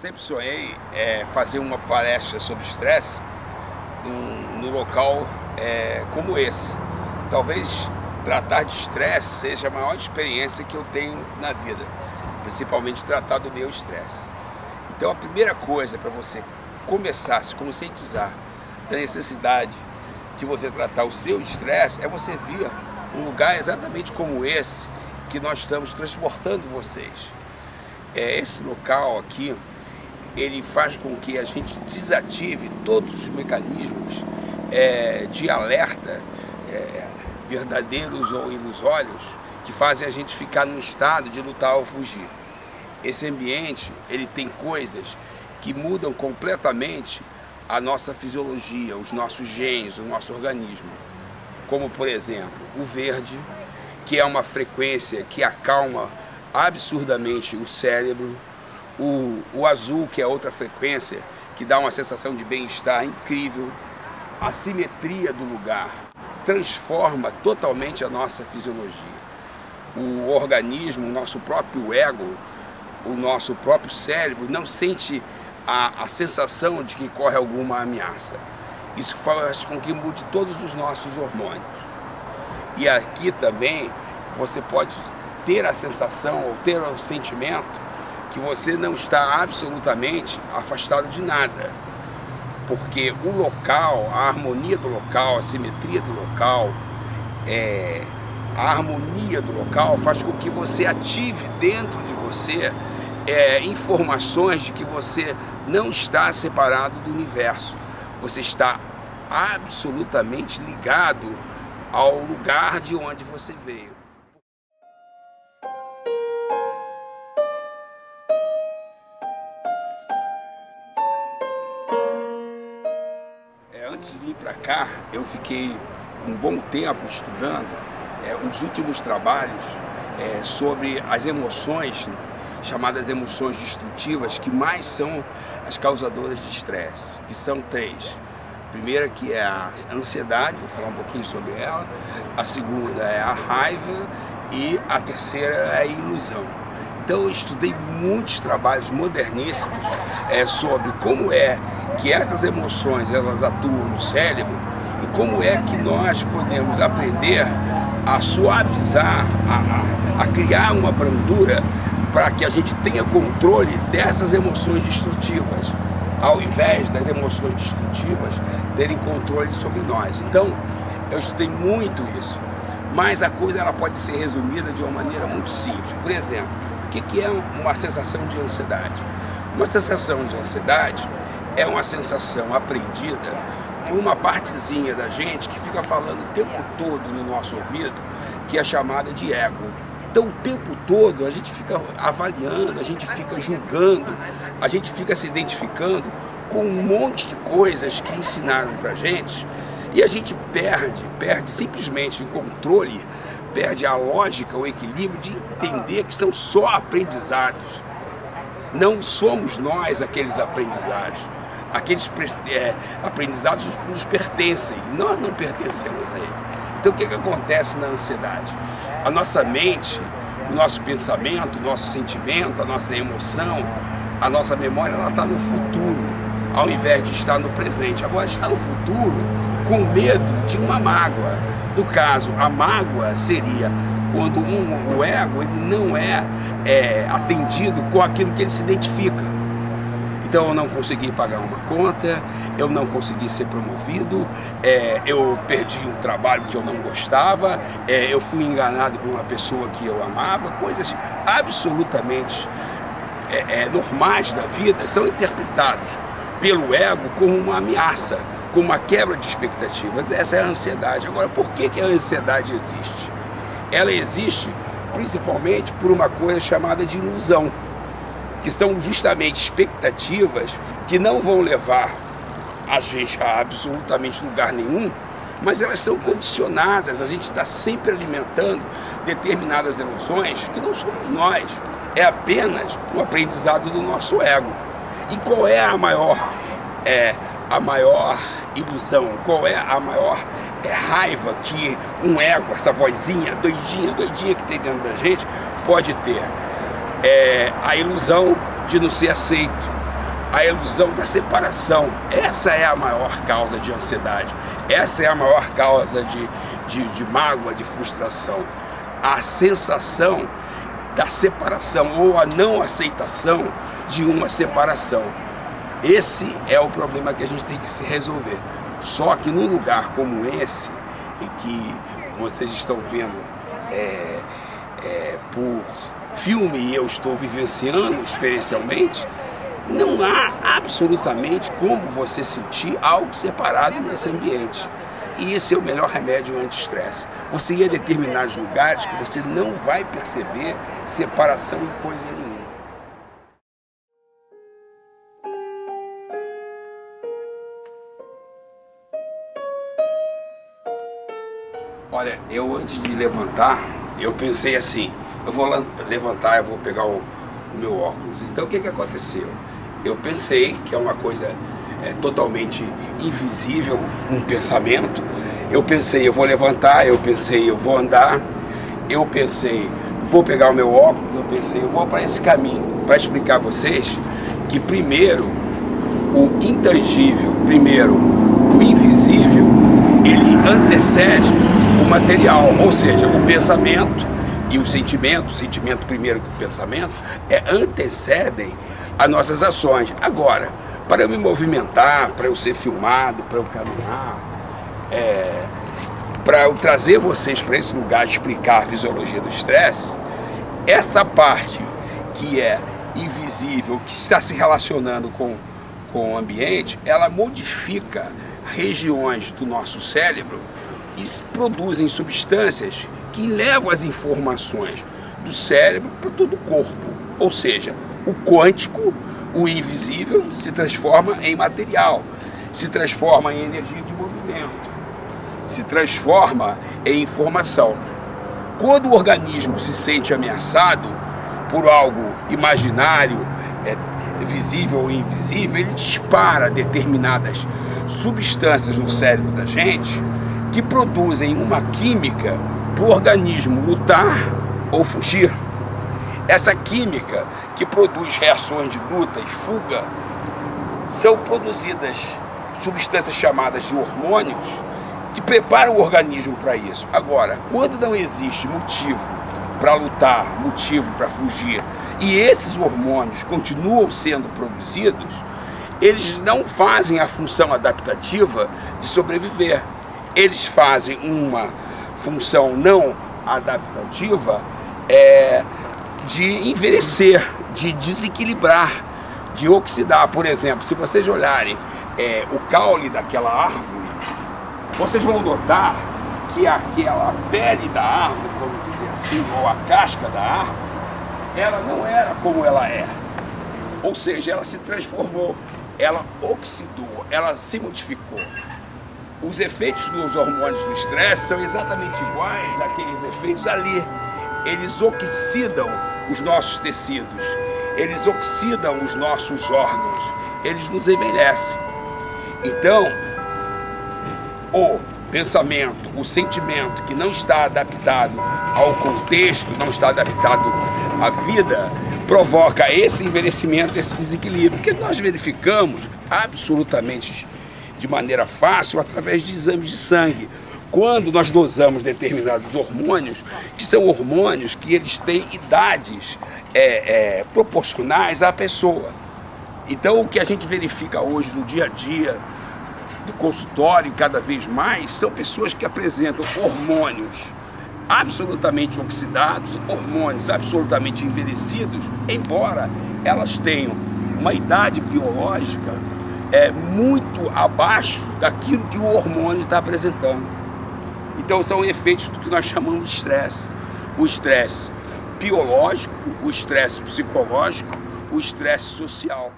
sempre sonhei fazer uma palestra sobre estresse num local como esse. Talvez tratar de estresse seja a maior experiência que eu tenho na vida, principalmente tratar do meu estresse. Então a primeira coisa para você começar a se conscientizar da necessidade de você tratar o seu estresse é você vir um lugar exatamente como esse que nós estamos transportando vocês. Esse local aqui, ele faz com que a gente desative todos os mecanismos de alerta, verdadeiros ou ilusórios, que fazem a gente ficar num estado de lutar ou fugir. Esse ambiente, ele tem coisas que mudam completamente a nossa fisiologia, os nossos genes, o nosso organismo. Como, por exemplo, o verde, que é uma frequência que acalma absurdamente o cérebro. O azul, que é outra frequência que dá uma sensação de bem-estar incrível. A simetria do lugar transforma totalmente a nossa fisiologia. O organismo, o nosso próprio ego, o nosso próprio cérebro não sente a sensação de que corre alguma ameaça. Isso faz com que mude todos os nossos hormônios. E aqui também você pode ter a sensação ou ter o sentimento que você não está absolutamente afastado de nada. Porque o local, a harmonia do local, a simetria do local, a harmonia do local faz com que você ative dentro de você informações de que você não está separado do universo. Você está absolutamente ligado ao lugar de onde você veio. Antes de vir para cá, eu fiquei um bom tempo estudando os últimos trabalhos sobre as emoções, chamadas emoções destrutivas, que mais são as causadoras de estresse, que são três. A primeira, que é a ansiedade, vou falar um pouquinho sobre ela. A segunda é a raiva e a terceira é a ilusão. Então eu estudei muitos trabalhos moderníssimos sobre como é que essas emoções elas atuam no cérebro e como é que nós podemos aprender a suavizar, a criar uma brandura para que a gente tenha controle dessas emoções destrutivas, ao invés das emoções destrutivas terem controle sobre nós. Então, eu estudei muito isso, mas a coisa ela pode ser resumida de uma maneira muito simples. Por exemplo, o que é uma sensação de ansiedade? Uma sensação de ansiedade é uma sensação aprendida por uma partezinha da gente que fica falando o tempo todo no nosso ouvido, que é chamada de ego. Então o tempo todo a gente fica avaliando, a gente fica julgando, a gente fica se identificando com um monte de coisas que ensinaram pra gente e a gente perde simplesmente o controle, perde a lógica, o equilíbrio de entender que são só aprendizados. Não somos nós aqueles aprendizados. Aqueles aprendizados nos pertencem, nós não pertencemos a ele. Então o que acontece na ansiedade? A nossa mente, o nosso pensamento, o nosso sentimento, a nossa emoção, a nossa memória, ela está no futuro, ao invés de estar no presente. Agora está no futuro com medo de uma mágoa. No caso, a mágoa seria quando o ego ele não é atendido com aquilo que ele se identifica. Então eu não consegui pagar uma conta, eu não consegui ser promovido, eu perdi um trabalho que eu não gostava, eu fui enganado por uma pessoa que eu amava. Coisas absolutamente normais da vida são interpretados pelo ego como uma ameaça, como uma quebra de expectativas. Essa é a ansiedade. Agora, por que a ansiedade existe? Ela existe principalmente por uma coisa chamada de ilusão, que são justamente expectativas que não vão levar a gente a absolutamente lugar nenhum, mas elas são condicionadas. A gente está sempre alimentando determinadas ilusões que não somos nós, é apenas um aprendizado do nosso ego. E qual é a maior ilusão, qual é a maior raiva que um ego, essa vozinha doidinha que tem dentro da gente pode ter? A ilusão de não ser aceito, a ilusão da separação. Essa é a maior causa de ansiedade, essa é a maior causa de mágoa, de frustração. A sensação da separação ou a não aceitação de uma separação. Esse é o problema que a gente tem que se resolver. Só que num lugar como esse, em que vocês estão vendo por filme e eu estou vivenciando experiencialmente, não há absolutamente como você sentir algo separado nesse ambiente. E esse é o melhor remédio anti-estresse. Você ir a determinados lugares que você não vai perceber separação em coisa nenhuma. Olha, eu antes de levantar, eu pensei assim, eu vou levantar, eu vou pegar o meu óculos. Então o que aconteceu? Eu pensei que é uma coisa totalmente invisível, um pensamento. Eu pensei, eu vou levantar, eu pensei, eu vou andar, eu pensei, vou pegar o meu óculos, eu pensei, eu vou para esse caminho, para explicar a vocês que primeiro o intangível, primeiro o invisível, ele antecede o material, ou seja, o pensamento e o sentimento primeiro que o pensamento, antecedem as nossas ações. Agora, para eu me movimentar, para eu ser filmado, para eu caminhar, para eu trazer vocês para esse lugar, explicar a fisiologia do estresse, essa parte que é invisível, que está se relacionando com o ambiente, ela modifica regiões do nosso cérebro e produzem substâncias que levam as informações do cérebro para todo o corpo. Ou seja, o quântico, o invisível, se transforma em material, se transforma em energia de movimento, se transforma em informação. Quando o organismo se sente ameaçado por algo imaginário, visível ou invisível, ele dispara determinadas substâncias no cérebro da gente que produzem uma química para o organismo lutar ou fugir. Essa química que produz reações de luta e fuga são produzidas substâncias chamadas de hormônios que preparam o organismo para isso. Agora, quando não existe motivo para lutar, motivo para fugir, e esses hormônios continuam sendo produzidos, eles não fazem a função adaptativa de sobreviver. Eles fazem uma função não adaptativa de envelhecer, de desequilibrar, de oxidar. Por exemplo, se vocês olharem o caule daquela árvore, vocês vão notar que aquela pele da árvore, vamos dizer assim, ou a casca da árvore, ela não era como ela é. Ou seja, ela se transformou, ela oxidou, ela se modificou. Os efeitos dos hormônios do estresse são exatamente iguais àqueles efeitos ali. Eles oxidam os nossos tecidos, eles oxidam os nossos órgãos, eles nos envelhecem. Então, o pensamento, o sentimento que não está adaptado ao contexto, não está adaptado à vida, provoca esse envelhecimento, esse desequilíbrio, que nós verificamos absolutamente de maneira fácil através de exames de sangue. Quando nós dosamos determinados hormônios, que são hormônios que eles têm idades proporcionais à pessoa. Então o que a gente verifica hoje no dia a dia do consultório, cada vez mais, são pessoas que apresentam hormônios absolutamente oxidados, hormônios absolutamente envelhecidos, embora elas tenham uma idade biológica muito abaixo daquilo que o hormônio está apresentando. Então são efeitos do que nós chamamos de estresse. O estresse biológico, o estresse psicológico, o estresse social.